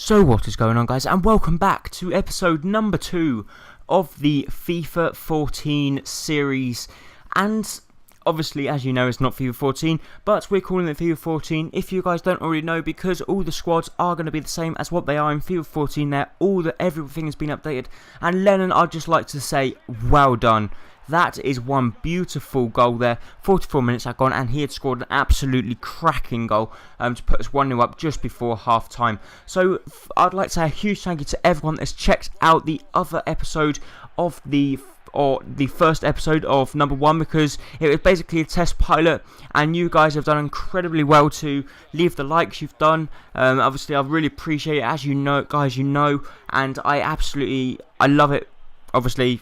So what is going on, guys, and welcome back to episode number 2 of the FIFA 14 series. And obviously, as you know, it's not FIFA 14, but we're calling it FIFA 14 if you guys don't already know, because all the squads are going to be the same as what they are in FIFA 14. Everything has been updated, and Lennon, I'd just like to say well done. That is one beautiful goal there. 44 minutes had gone and he had scored an absolutely cracking goal to put us 1-0 up just before half time. So I'd like to say a huge thank you to everyone that's checked out the other episode of the first episode of number 1, because it was basically a test pilot and you guys have done incredibly well to leave the likes you've done. Obviously I really appreciate it, as you know, guys, and I love it, obviously,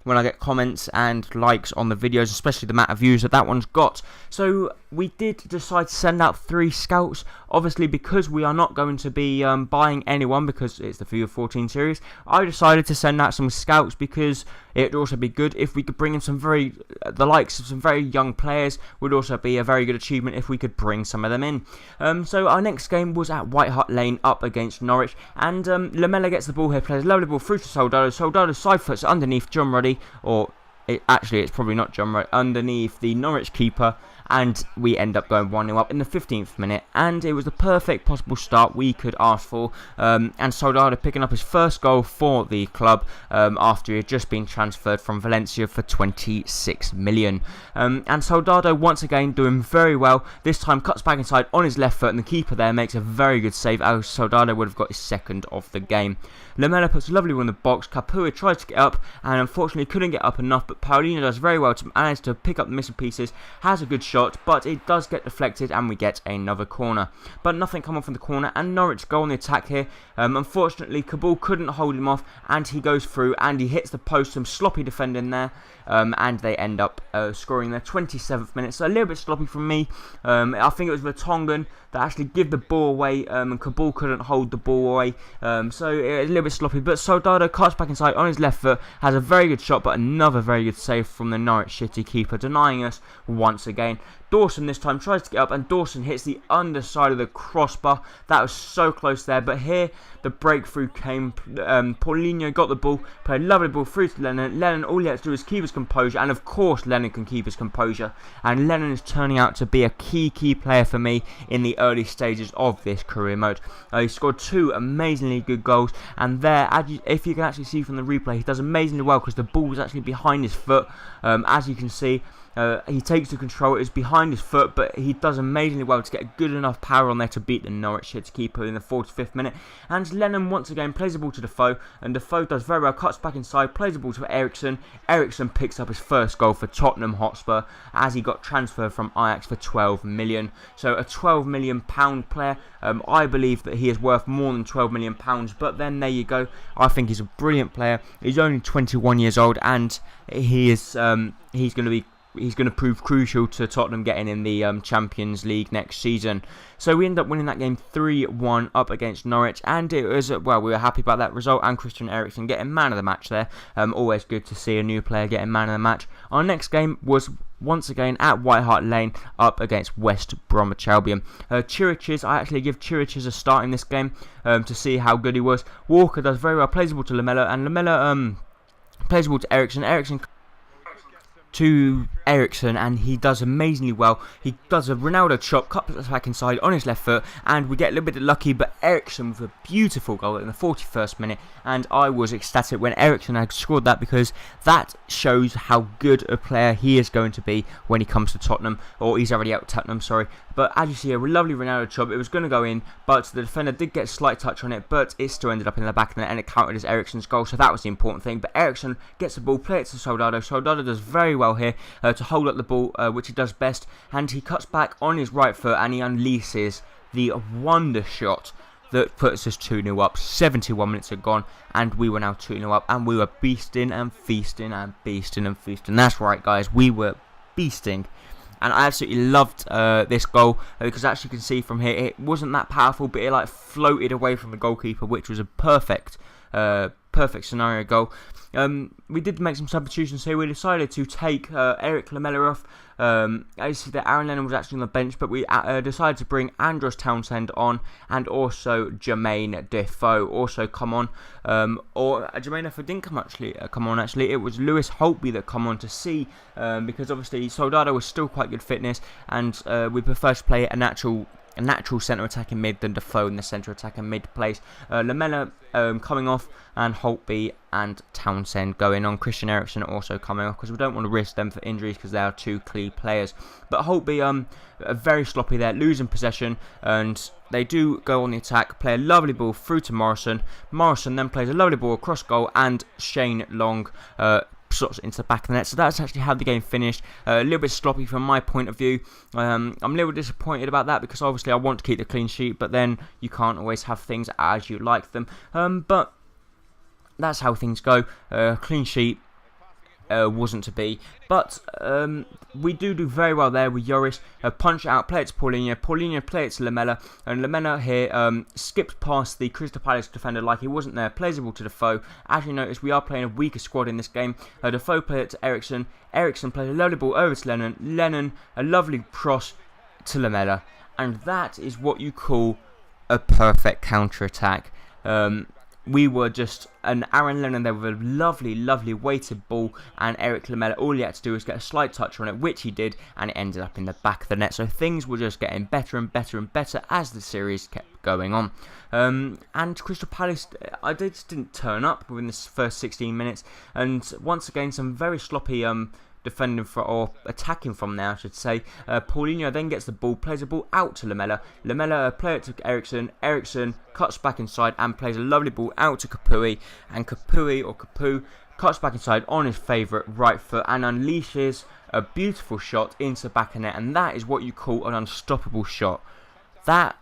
when I get comments and likes on the videos, especially the amount of views that one's got. So we did decide to send out 3 scouts, obviously because we are not going to be buying anyone because it's the FIFA 14 series. I decided to send out some scouts because it would also be good if we could bring in the likes of some very young players. Would also be a very good achievement if we could bring some of them in. So our next game was at White Hart Lane up against Norwich, and Lamella gets the ball here, plays a lovely ball through to Soldado. Soldado side foots underneath John Ruddy, or it's probably not John Ruddy, underneath the Norwich keeper, and we end up going 1-0 up in the 15th minute, and it was the perfect possible start we could ask for, and Soldado picking up his first goal for the club after he had just been transferred from Valencia for 26 million. And Soldado once again doing very well. This time cuts back inside on his left foot, and the keeper there makes a very good save, as Soldado would have got his second of the game. Lamella puts a lovely one in the box. Capua tries to get up and unfortunately couldn't get up enough, but Paulino does very well to manage to pick up the missing pieces, has a good shot, but it does get deflected and we get another corner. But nothing come off from the corner, and Norwich go on the attack here. Unfortunately, Kabul couldn't hold him off and he goes through and he hits the post. Some sloppy defending there, and they end up scoring their 27th minute. So a little bit sloppy from me. I think it was Vertonghen that actually give the ball away, and Kabul couldn't hold the ball away. So it was a little bit sloppy, but Soldado cuts back inside on his left foot, has a very good shot, but another very good save from the Norwich City keeper, denying us once again. Dawson this time tries to get up, and Dawson hits the underside of the crossbar. That was so close there, but here the breakthrough came. Paulinho got the ball, played a lovely ball through to Lennon. Lennon, all he had to do is keep his composure, and of course Lennon can keep his composure, and Lennon is turning out to be a key player for me in the early stages of this career mode. He scored 2 amazingly good goals, and there, if you can actually see from the replay, he does amazingly well because the ball was actually behind his foot, as you can see. He takes the control, it's behind his foot, but he does amazingly well to get good enough power on there to beat the Norwich City keeper in the 45th minute. And Lennon once again plays the ball to Defoe, and Defoe does very well, cuts back inside, plays the ball to Eriksson. Eriksson picks up his first goal for Tottenham Hotspur as he got transferred from Ajax for 12 million. So a £12 million player. I believe that he is worth more than £12 million, but then there you go. I think he's a brilliant player. He's only 21 years old, and he's going to prove crucial to Tottenham getting in the Champions League next season. So we end up winning that game 3-1 up against Norwich, and it was, well, we were happy about that result, and Christian Eriksen getting man of the match there. Always good to see a new player getting man of the match. Our next game was once again at White Hart Lane up against West Bromwich Albion. Chiriches, I actually give Chiriches a start in this game to see how good he was. Walker does very well, plays the ball to Lamella, and Lamella plays the ball to Eriksson. And he does amazingly well. He does a Ronaldo chop, cuts back inside on his left foot, and we get a little bit lucky, but Eriksson with a beautiful goal in the 41st minute, and I was ecstatic when Eriksson had scored that, because that shows how good a player he is going to be when he comes to Tottenham, or he's already out of Tottenham, sorry. But as you see, a lovely Ronaldo chop. It was going to go in, but the defender did get a slight touch on it, but it still ended up in the back of the net, and it counted as Eriksson's goal, so that was the important thing. But Eriksson gets the ball, plays it to Soldado. Soldado does very well here to hold up the ball, which he does best, and he cuts back on his right foot and he unleashes the wonder shot that puts us 2-0 up. 71 minutes had gone, and we were now 2-0 up, and we were beasting and feasting and beasting and feasting. That's right, guys, we were beasting. And I absolutely loved this goal, because as you can see from here, it wasn't that powerful, but it like floated away from the goalkeeper, which was a perfect perfect scenario goal. We did make some substitutions here. We decided to take Eric Lamela off. As you see that Aaron Lennon was actually on the bench, but we decided to bring Andros Townsend on, and also Jermaine Defoe also come on. Or Jermaine Defoe didn't come on actually. It was Lewis Holtby that come on to see, because obviously Soldado was still quite good fitness, and we prefer to play a natural centre attacking mid than Defoe in the centre attacking mid place. Lamela coming off, and Holtby and Townsend going on. Christian Eriksen also coming off, because we don't want to risk them for injuries, because they are two key players. But Holtby very sloppy there, losing possession, and they do go on the attack, play a lovely ball through to Morrison. Morrison then plays a lovely ball across goal, and Shane Long slots into the back of the net. So that's actually how the game finished. A little bit sloppy from my point of view. I'm a little disappointed about that, because obviously I want to keep the clean sheet, but then you can't always have things as you like them. But that's how things go. Clean sheet wasn't to be, but we do very well there with Lloris. Punch out, play it to Paulinho play it to Lamela, and Lamela here skipped past the Crystal Palace defender like he wasn't there, plays the ball to Defoe. As you notice, we are playing a weaker squad in this game. Defoe played it to Eriksen, Eriksen played a lovely ball over to Lennon, a lovely cross to Lamela, and that is what you call a perfect counter-attack. We were just an Aaron Lennon there with a lovely weighted ball, and Eric Lamela, all he had to do was get a slight touch on it, which he did, and it ended up in the back of the net. So things were just getting better and better as the series kept going on. And Crystal Palace, they just didn't turn up within the first 16 minutes, and once again some very sloppy defending or attacking from there, I should say. Paulinho then gets the ball, plays the ball out to Lamela. Lamela play it to Eriksen. Eriksen cuts back inside and plays a lovely ball out to Capu, and Capu cuts back inside on his favourite right foot and unleashes a beautiful shot into the back of net, and that is what you call an unstoppable shot. That,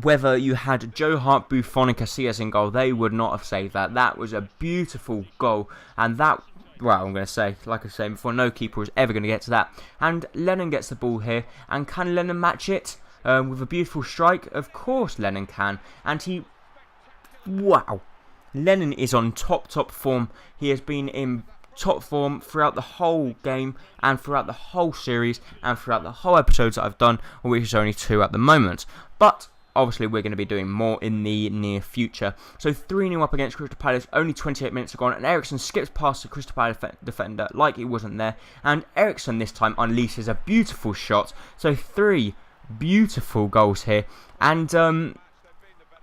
whether you had Joe Hart, Buffon and Casillas in goal, they would not have saved that. That was a beautiful goal, and that, well, I'm going to say, like I said before, no keeper was ever going to get to that. And Lennon gets the ball here, and can Lennon match it with a beautiful strike? Of course Lennon can, and wow, Lennon is on top form. He has been in top form throughout the whole game, and throughout the whole series, and throughout the whole episodes that I've done, which is only 2 at the moment. But obviously, we're going to be doing more in the near future. So 3-0 up against Crystal Palace, only 28 minutes gone, and Eriksen skips past the Crystal Palace defender like he wasn't there. And Eriksen this time unleashes a beautiful shot. So 3 beautiful goals here. And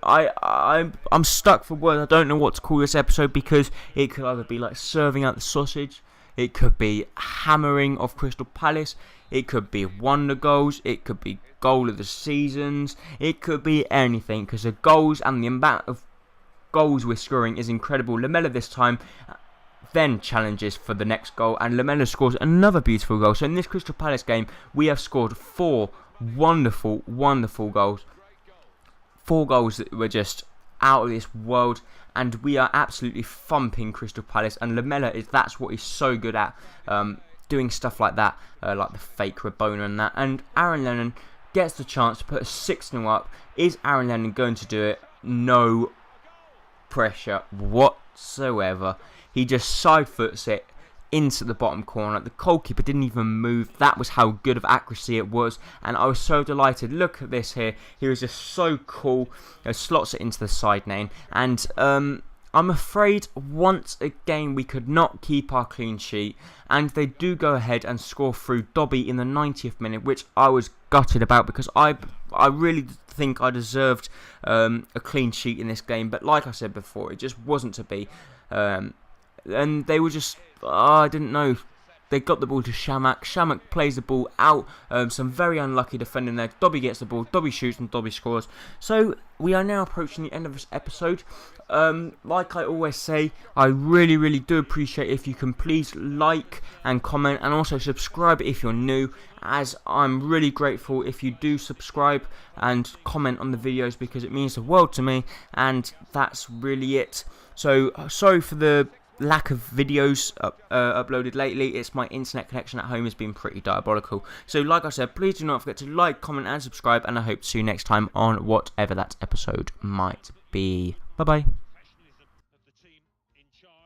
I'm stuck for words. I don't know what to call this episode, because it could either be like serving out the sausage, it could be hammering of Crystal Palace, it could be wonder goals, it could be goal of the seasons, it could be anything, because the goals and the amount of goals we're scoring is incredible. Lamela this time then challenges for the next goal, and Lamela scores another beautiful goal. So in this Crystal Palace game, we have scored 4 wonderful goals. 4 goals that were just out of this world, and we are absolutely thumping Crystal Palace, and Lamela that's what he's so good at, doing stuff like that, like the fake Rabona and that. And Aaron Lennon gets the chance to put a 6-0 up. Is Aaron Lennon going to do it? No pressure whatsoever. He just side foots it into the bottom corner. The goalkeeper didn't even move. That was how good of accuracy it was, and I was so delighted. Look at this here. He was just so cool. Slots it into the side lane, and I'm afraid once again we could not keep our clean sheet, and they do go ahead and score through Dobby in the 90th minute, which I was gutted about, because I really think I deserved a clean sheet in this game, but like I said before, it just wasn't to be. And they were just, I didn't know. They got the ball to Shamak. Shamak plays the ball out. Some very unlucky defending there. Dobby gets the ball. Dobby shoots and Dobby scores. So we are now approaching the end of this episode. Like I always say, I really do appreciate if you can please like and comment, and also subscribe if you're new, as I'm really grateful if you do subscribe and comment on the videos, because it means the world to me, and that's really it. So sorry for the lack of videos uploaded lately. It's my internet connection at home has been pretty diabolical. So like I said, please do not forget to like, comment and subscribe, and I hope to see you next time on whatever that episode might be. Bye bye.